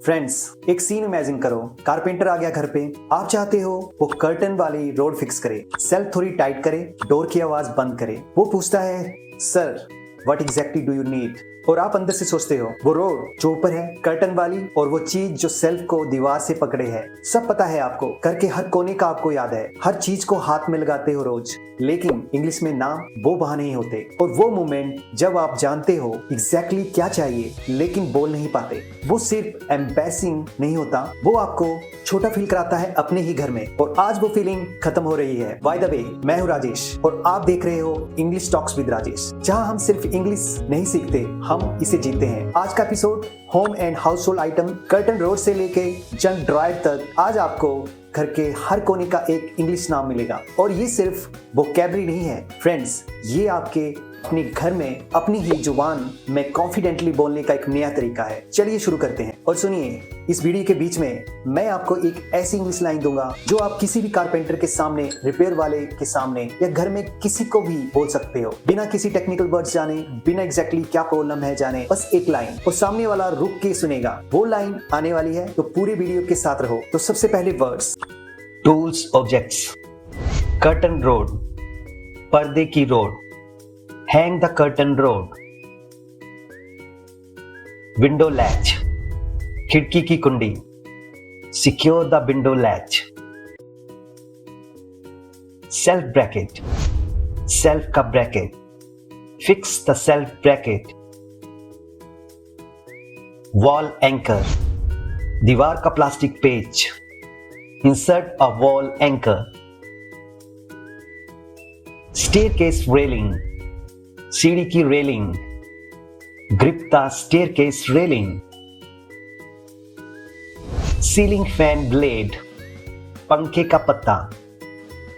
Friends, एक scene imagine करो। Carpenter आ गया घर पे। आप चाहते हो वो कर्टन वाली रोड फिक्स करे, सेल्फ थोड़ी टाइट करे, डोर की आवाज बंद करे। वो पूछता है, sir what exactly do you need? और आप अंदर से सोचते हो वो रोड जो ऊपर है कर्टन वाली, और वो चीज जो सेल्फ को दीवार से पकड़े है। सब पता है आपको, घर के हर कोने का आपको याद है, हर चीज को हाथ में लगाते हो रोज। लेकिन इंग्लिश में ना वो वहां नहीं होते। और वो मोमेंट जब आप जानते हो एग्जैक्टली क्या चाहिए लेकिन बोल नहीं पाते, वो सिर्फ एम्बैसिंग नहीं होता, वो आपको छोटा फील कराता है अपने ही घर में। और आज वो फीलिंग खत्म हो रही है। बाय द वे, मैं हूं राजेश और आप देख रहे हो इंग्लिश टॉक्स विद राजेश, जहां हम सिर्फ इंग्लिश नहीं सीखते, हम इसे जीते हैं। आज का episode home and house hold item, curtain road से लेके जंक ड्रायर तक। आज आपको घर के हर कोने का एक इंग्लिश नाम मिलेगा। और ये सिर्फ वोकैबुलरी नहीं है फ्रेंड्स, ये आपके अपने घर में अपनी ही जुबान में कॉन्फिडेंटली बोलने का एक नया तरीका है। चलिए शुरू करते हैं। और सुनिए, इस वीडियो के बीच में मैं आपको एक ऐसी इंग्लिश लाइन दूंगा जो आप किसी भी कारपेंटर के सामने, रिपेयर वाले के सामने या घर में किसी को भी बोल सकते हो, बिना किसी टेक्निकल वर्ड्स जाने, बिना एग्जैक्टली क्या प्रॉब्लम है जाने। बस एक लाइन और सामने वाला रुक के सुनेगा। वो लाइन आने वाली है, तो पूरी वीडियो के साथ रहो। तो सबसे पहले words, tools, objects. Curtain rod, पर्दे की rod. Hang the curtain rod. Window latch, खिड़की की कुंडी। Secure the window latch. Shelf bracket, shelf का bracket. Fix the shelf bracket. Wall anchor, दीवार का प्लास्टिक पेज। Insert a wall anchor. Staircase railing, सीढ़ी की railing. Grip the staircase railing. Ceiling fan blade, पंखे का पत्ता।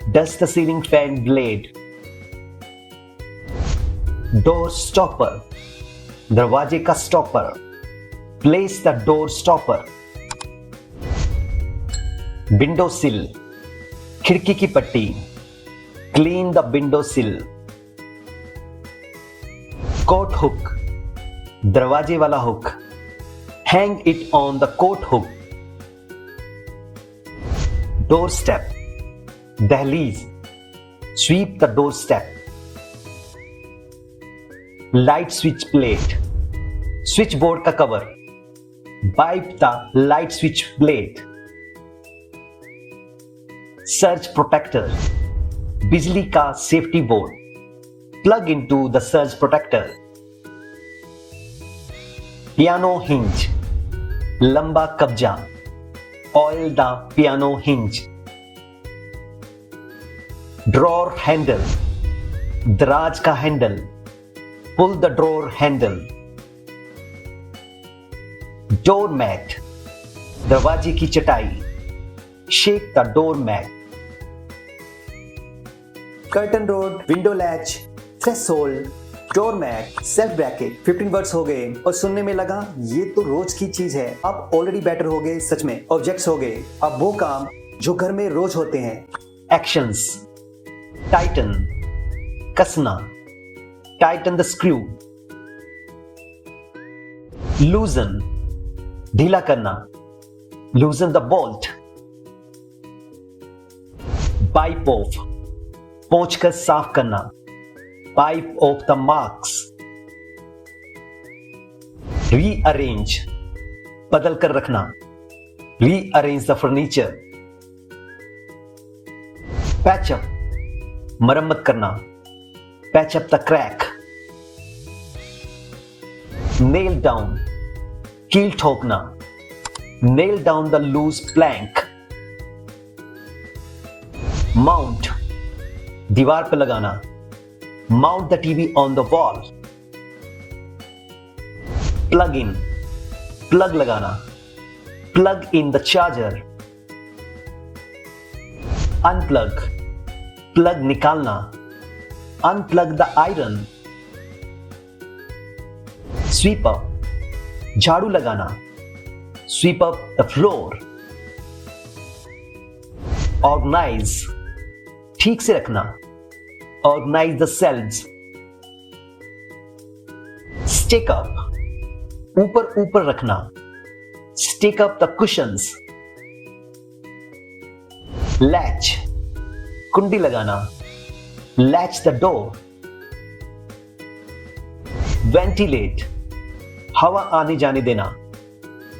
Dust the ceiling fan blade. Door stopper, दरवाजे का stopper. Place the door stopper. Window sill, खिड़की की पट्टी। Clean the window sill. Coat hook, दरवाजे वाला hook. Hang it on the coat hook. Door step, दहलीज। Sweep the door step. Light switch plate, switch board का cover. Wipe the light switch plate. Surge protector, बिजली का safety board. Plug into the surge protector. Piano hinge, लंबा कब्जा। Oil the piano hinge. Drawer handle, दराज का handle. Pull the drawer handle. Door mat, दरवाजे की चटाई। Shake the door mat. Curtain rod, window latch, threshold, door mat, shelf bracket. 15 words हो गए और सुनने में लगा ये तो रोज की चीज है। आप ऑलरेडी बेटर हो गए सच में। ऑब्जेक्ट्स हो गए, अब वो काम जो घर में रोज होते हैं। एक्शंस, टाइटन, कसना। Tighten the screw. लूजन, ढीला करना। Loosen the bolt. Wipe off, पोंछकर साफ करना। Wipe off the marks. Rearrange, बदल कर रखना। Rearrange the furniture. पैचअप, मरम्मत करना। Patch up the crack. Nail down, कील ठोकना। Nail down the loose plank. Mount, दीवार पर लगाना। Mount the TV on the wall. Plug in, plug लगाना। Plug in the charger. Unplug, plug निकालना। Unplug the iron. Sweep up, झाड़ू लगाना। Sweep up the floor. Organise, ठीक से रखना। Organize the shelves. Stick up, ऊपर ऊपर रखना। Stick up the cushions. Latch, कुंडी लगाना. Latch the door. Ventilate, हवा आने जाने देना.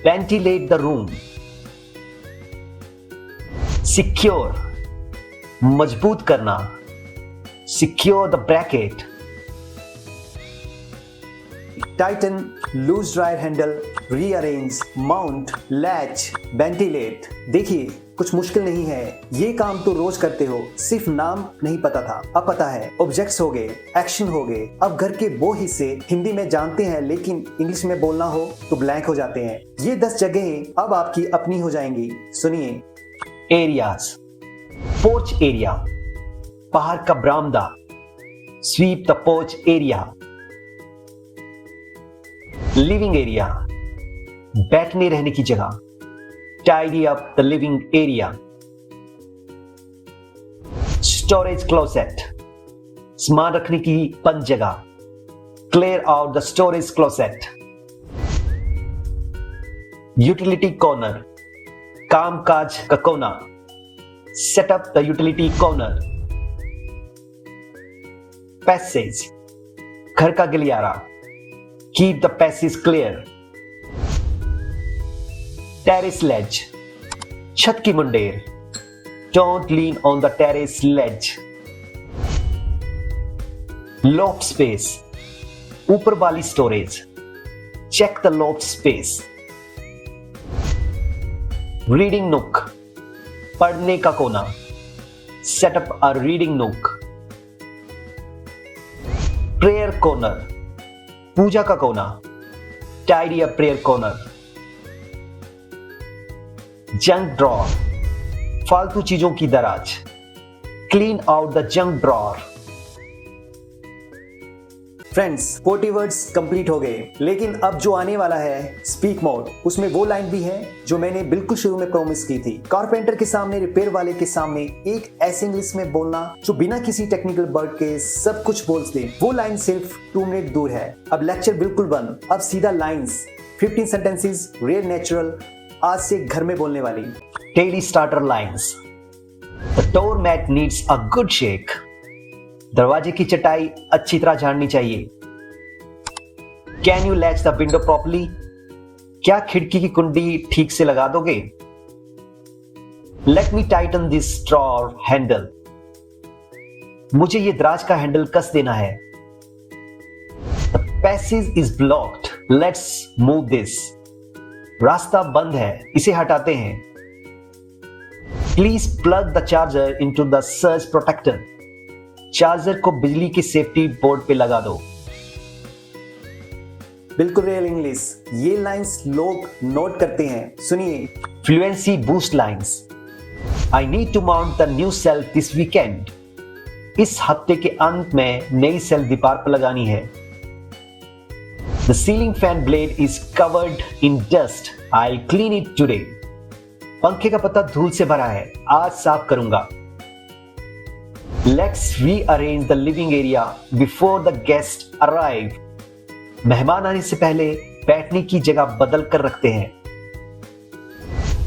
Ventilate the room. Secure, मजबूत करना. Secure the bracket. Tighten, lose dryer handle, rearrange, mount, latch, ventilate. देखिए, कुछ मुश्किल नहीं है. ये काम तो रोज करते हो, सिर्फ नाम नहीं पता था, अब पता है. ऑब्जेक्ट्स हो गए, एक्शन हो गए. अब घर के वो हिस्से हिंदी में जानते हैं लेकिन इंग्लिश में बोलना हो तो ब्लैंक हो जाते हैं. ये 10 जगहें अब आपकी अपनी हो जाएंगी. सुनिए. Areas. Porch area, बाहर का बरामदा. Sweep the porch area. Living area, बैठने रहने की जगह. Tidy up the living area. Storage closet, सामान रखने की बंद जगह. Clear out the storage closet. Utility corner, काम काज का कोना. Set up the utility corner. Passage, घर का गलियारा. Keep the passage clear. Terrace ledge, छत की मुंडेर. Don't lean on the terrace ledge. Loft space, ऊपर वाली storage. Check the loft space. Reading nook, पढ़ने का कोना. Set up a reading nook. Prayer corner, पूजा का कोना. Tidy up prayer corner. Junk drawer, फालतू चीजों की दराज. Clean out the junk drawer. Friends, 40 words complete हो गए, लेकिन अब जो आने वाला है स्पीक मोड, उसमें वो लाइन भी है जो मैंने बिल्कुल शुरू में प्रॉमिस की थी. कारपेंटर के सामने, रिपेयर वाले के सामने एक ऐसे इंग्लिश में बोलना जो बिना किसी टेक्निकल वर्ड के सब कुछ बोल दे. वो लाइन सिर्फ 2 मिनट दूर है. अब लेक्चर बिल्कुल बंद. अब सीधा लाइंस, 15 सेंटेंसेस, रियल नेचुरल, आज से घर में बोलने वाली. Daily starter lines. The doormat needs a good shake. दरवाजे की चटाई अच्छी तरह झाड़नी चाहिए. Can you latch the window properly? क्या खिड़की की कुंडी ठीक से लगा दोगे? Let me tighten this drawer handle. मुझे ये दराज का हैंडल कस देना है. The passage is blocked. Let's move this. रास्ता बंद है, इसे हटाते हैं. Please plug the charger into the surge protector. Charger को बिजली के सेफ्टी बोर्ड पे लगा दो. बिल्कुल रियल इंग्लिश. ये लाइंस लोग नोट करते हैं. सुनिए. Fluency boost lines. I need to mount the new shelf this weekend. इस हफ्ते के अंत में नई सेल्फ दीवार पर लगानी है. The ceiling fan blade is covered in dust. I'll clean it today. पंखे का पत्ता धूल से भरा है, आज साफ करूंगा. Let's rearrange the living area before the guests arrive. मेहमान आने से पहले बैठने की जगह बदल कर रखते हैं.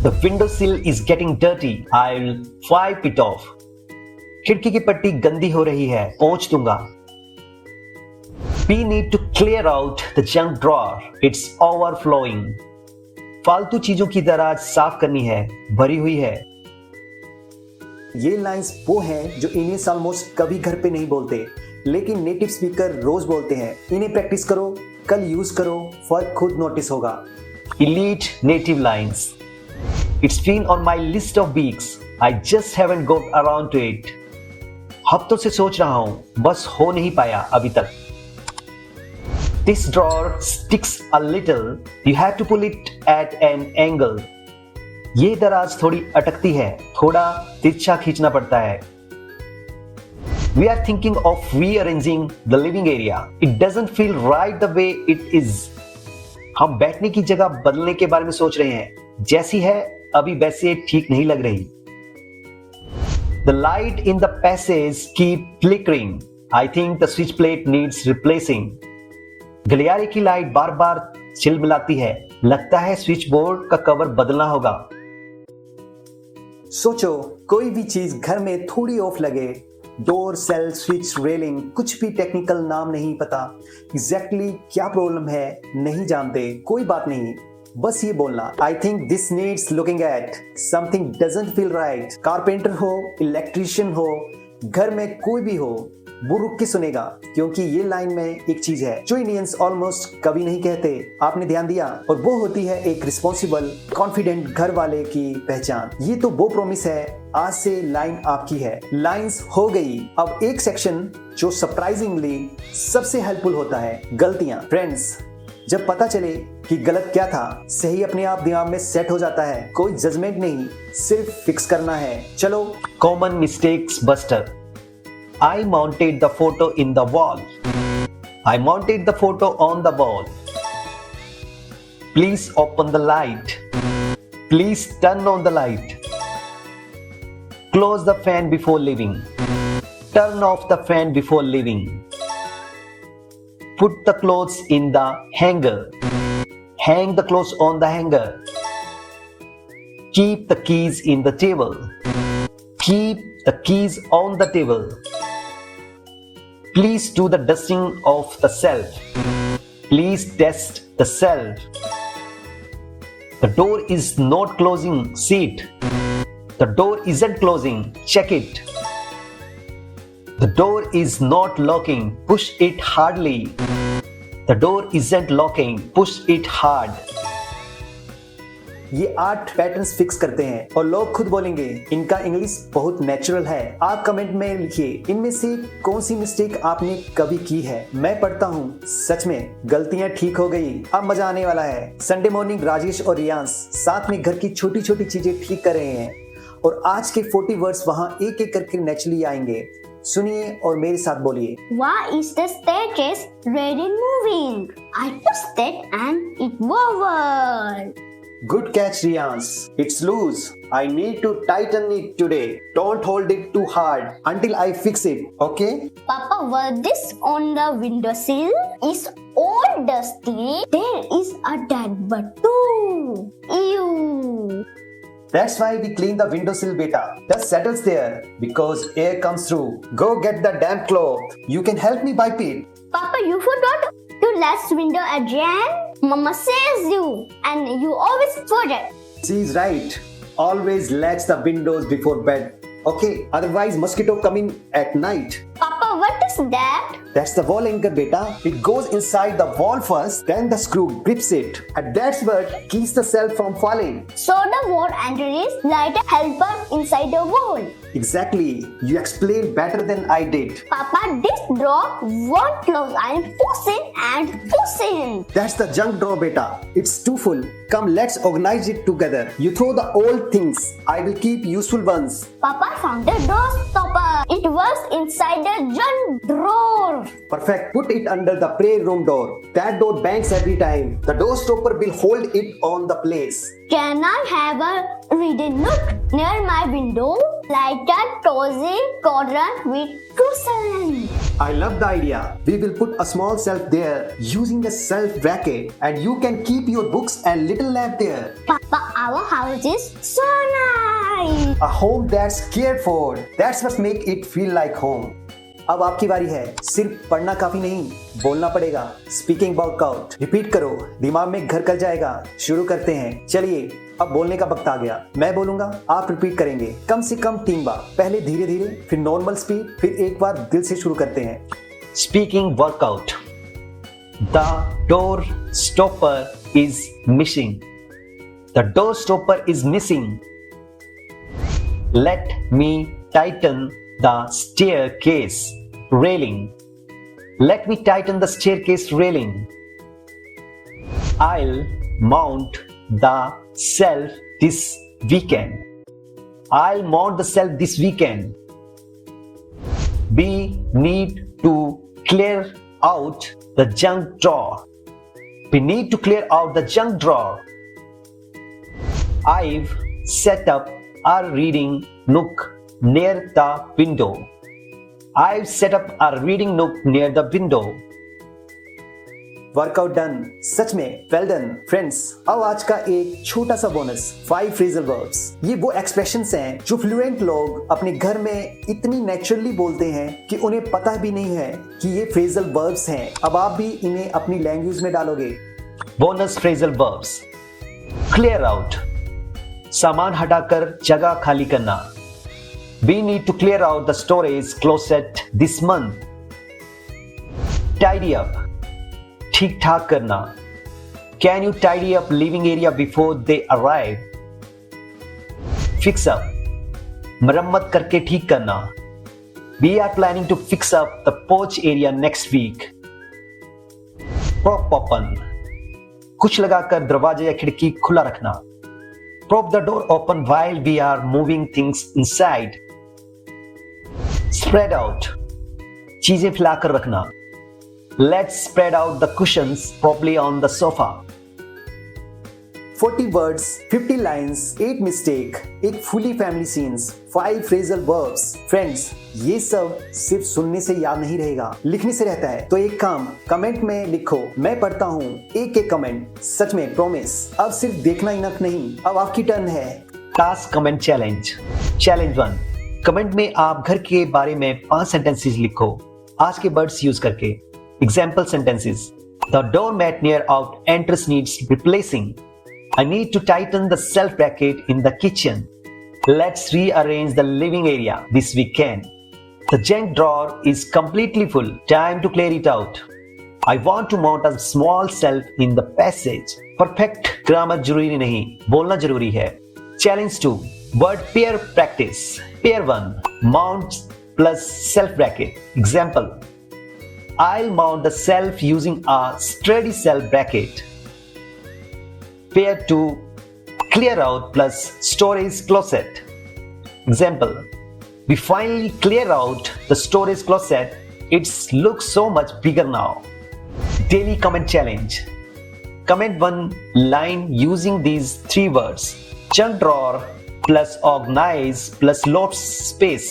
The window sill is getting dirty. I'll wipe it off. खिड़की की पट्टी गंदी हो रही है, पोंछ दूंगा. We need to clear out the junk drawer. It's overflowing. फालतू चीजों की दराज साफ करनी है, भरी हुई है. ये लाइंस वो हैं जो इंडियंस ऑलमोस्ट कभी घर पे नहीं बोलते, लेकिन नेटिव स्पीकर रोज बोलते हैं. इन्हें प्रैक्टिस करो, कल यूज करो, फर्क खुद नोटिस होगा. Elite native lines. It's been on my list of weeks. I just haven't got around to it. हफ्तों से सोच रहा हूं, बस हो नहीं पाया अभी तक. This drawer sticks a little. You have to pull it at an angle. ये दराज थोड़ी अटकती है, थोड़ा तिरछा खींचना पड़ता है. We are thinking of rearranging the living area. It doesn't feel right the way it is. हम बैठने की जगह बदलने के बारे में सोच रहे हैं, जैसी है अभी वैसे ठीक नहीं लग रही. The light in the passage keep flickering. I think the switch plate needs replacing. गलियारे की लाइट बार बार चिलमिलाती है. लगता है स्विच बोर्ड का कवर बदलना होगा। सोचो कोई भी चीज घर में थोड़ी ऑफ लगे, डोर, सेल, स्विच, रेलिंग, कुछ भी टेक्निकल नाम नहीं पता, एग्जैक्टली क्या प्रॉब्लम है नहीं जानते, कोई बात नहीं, बस ये बोलना I think this needs looking at, something doesn't feel right. Carpenter हो, इलेक्ट्रिशियन हो, घर में कोई भी हो, वो रुक के सुनेगा, क्योंकि ये लाइन में एक चीज है जो इंडियंस ऑलमोस्ट कभी नहीं कहते, आपने ध्यान दिया, और वो होती है एक रिस्पॉन्सिबल कॉन्फिडेंट घर वाले की पहचान। ये तो वो प्रॉमिस है, आज से लाइन आपकी है। लाइंस हो गई, अब एक सेक्शन जो सरप्राइजिंगली सबसे हेल्पफुल होता है, गलतियां। फ्रेंड्स, जब पता चले कि गलत क्या था, सही अपने आप दिमाग में सेट हो जाता है, कोई जजमेंट नहीं, सिर्फ फिक्स करना है। चलो, common mistakes buster. I mounted the photo in the wall. I mounted the photo on the wall. Please open the light. Please turn on the light. Close the fan before leaving. Turn off the fan before leaving. Put the clothes in the hanger. Hang the clothes on the hanger. Keep the keys in the table. Keep the keys on the table. Please do the dusting of the shelf. Please dust the shelf. The door is not closing. See it. The door isn't closing. Check it. The door is not locking. Push it hardly. The door isn't locking. Push it hard. ये 8 patterns fix करते हैं और लोग खुद बोलेंगे इनका English बहुत natural है। आप कमेंट में लिखिए इनमें से कौन सी मिस्टेक आपने कभी की है। मैं पढ़ता हूँ, सच में गलतियां ठीक हो गई, अब मजा आने वाला है। संडे मॉर्निंग राजेश और रियांश साथ में घर की छोटी छोटी चीजें ठीक कर रहे हैं और आज के 40 वर्ड्स वहाँ एक एक करके नेचुरली आएंगे। सुनिए और मेरे साथ बोलिए। Why is the staircase ready moving? I pushed it and it moved. Good catch, Riyansh. It's loose. I need to tighten it today. Don't hold it too hard until I fix it, okay? Papa, was this on the windowsill? It's all dusty. There is a dead bird too. Ew. That's why we clean the windowsill, beta. Dust settles there because air comes through. Go get the damp cloth. You can help me wipe it. Papa, you forgot to latch window again? Mama says you, and you always forget. She's right. Always latch the windows before bed. Okay, otherwise mosquito come in at night. Papa, what is that? That's the wall anchor, beta. It goes inside the wall first, then the screw grips it. And that's what keeps the shelf from falling. So the wall anchor is like a helper inside the wall. Exactly. You explained better than I did. Papa, this drawer won't close. I'm pushing and pushing. That's the junk drawer, beta. It's too full. Come, let's organize it together. You throw the old things. I will keep useful ones. Papa found the door stopper. It was inside the junk drawer. Perfect. Put it under the prayer room door. That door bangs every time. The door stopper will hold it on the place. Can I have a reading nook near my window? Like a cozy corner with cushion. I love the idea. We will put a small shelf there using a shelf bracket, and you can keep your books and little lamp there. Papa, our house is so nice. A home that's cared for. That's what make it feel like home. अब आपकी बारी है। सिर्फ पढ़ना काफी नहीं, बोलना पड़ेगा। स्पीकिंग वर्कआउट रिपीट करो, दिमाग में घर कर जाएगा। शुरू करते हैं। चलिए, अब बोलने का वक्त आ गया। मैं बोलूंगा, आप रिपीट करेंगे कम से कम 3 बार। पहले धीरे धीरे, फिर नॉर्मल स्पीड, फिर एक बार दिल से शुरू करते हैं। Speaking workout. The door stopper is missing. The door stopper is missing. Let me tighten the staircase railing. Let me tighten the staircase railing. I'll mount the shelf this weekend. I'll mount the shelf this weekend. We need to clear out the junk drawer. We need to clear out the junk drawer. I've set up a reading nook near the window. I've set up a reading nook near the window. Workout done, सच में well done. Friends, अब आज का एक छोटा सा bonus, 5 phrasal verbs. ये वो एक्सप्रेशंस हैं जो फ्लुएंट लोग अपने घर में इतनी नेचुरली बोलते हैं कि उन्हें पता भी नहीं है कि ये फ्रेजल वर्ब्स हैं। अब आप भी इन्हें अपनी लैंग्वेज में डालोगे। Bonus phrasal verbs. Clear out, सामान हटाकर जगह खाली करना। We need to clear out the storage closet this month. Tidy up, ठीक ठाक करना। Can you tidy up living area before they arrive? Fix up, मरम्मत करके ठीक करना। We are planning to fix up the porch area next week. Prop open, कुछ लगाकर दरवाजा या खिड़की खुला रखना। Prop the door open while we are moving things inside. Spread out, चीजें फैलाकर रखना। Let's spread out the cushions properly on the sofa. 40 words, 50 lines, 8 mistake, एक fully family scenes, 5 phrasal verbs. Friends, ये सब सिर्फ सुनने से याद नहीं रहेगा, लिखने से रहता है। तो एक काम, कमेंट में लिखो, मैं पढ़ता हूँ एक एक कमेंट। सच में प्रॉमिस, अब सिर्फ देखना इनफ नहीं, अब आपकी टर्न है। Task comment challenge. Challenge 1, comment में आप घर के बारे में 5 सेंटेंसेस लिखो आज के वर्ड्स यूज करके। Example sentences: the door mat near out entrance needs replacing. I need to tighten the shelf bracket in the kitchen. Let's rearrange the living area this weekend. The junk drawer is completely full. Time to clear it out. I want to mount a small shelf in the passage. Perfect grammar जरूरी नहीं, बोलना जरूरी है। Challenge 2, word pair practice. Pair 1, mount plus shelf bracket. Example: I'll mount the shelf using a sturdy shelf bracket. Pair 2, clear out plus storage closet. Example: we finally clear out the storage closet. It looks so much bigger now. Daily comment challenge. Comment one line using these 3 words: junk drawer plus organize plus load space.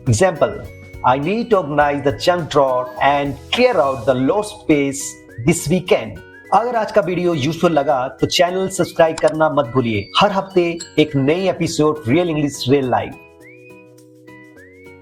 Example: I need to organize the junk drawer and clear out the load space this weekend. अगर आज का video useful लगा तो channel subscribe करना मत भूलिए। हर हफ्ते एक नई episode real English real life.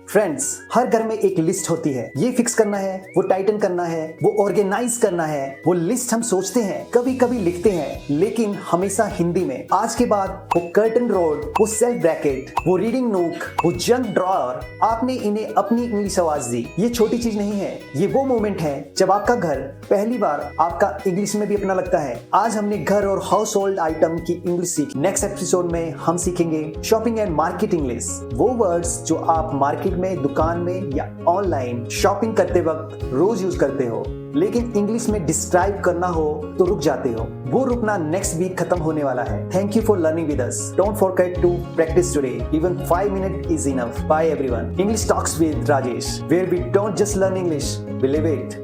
Friends, हर घर में एक लिस्ट होती है, ये फिक्स करना है, वो टाइटन करना है, वो ऑर्गेनाइज करना है। वो लिस्ट हम सोचते हैं, कभी कभी लिखते हैं, लेकिन हमेशा हिंदी में। आज के बाद वो कर्टन रोड, वो सेल्फ ब्रैकेट, वो रीडिंग नूक, वो जंक ड्रॉअर, आपने इन्हें अपनी इंग्लिश आवाज दी। ये छोटी चीज नहीं है, ये वो मोमेंट है जब आपका घर पहली बार आपका इंग्लिश में भी अपना लगता है। आज हमने घर और हाउस होल्ड आइटम की इंग्लिश सीखी। नेक्स्ट एपिसोड में हम सीखेंगे शॉपिंग एंड मार्केट इंग्लिश, वो वर्ड्स जो आप मार्केट में, दुकान में या ऑनलाइन शॉपिंग करते वक्त रोज यूज करते हो, लेकिन इंग्लिश में डिस्क्राइब करना हो तो रुक जाते हो। वो रुकना नेक्स्ट वीक खत्म होने वाला है। Thank you for learning with us. Don't forget to practise today, even 5 minutes is enough. Bye everyone. English Talks with Rajesh, where we don't just learn English, we live it.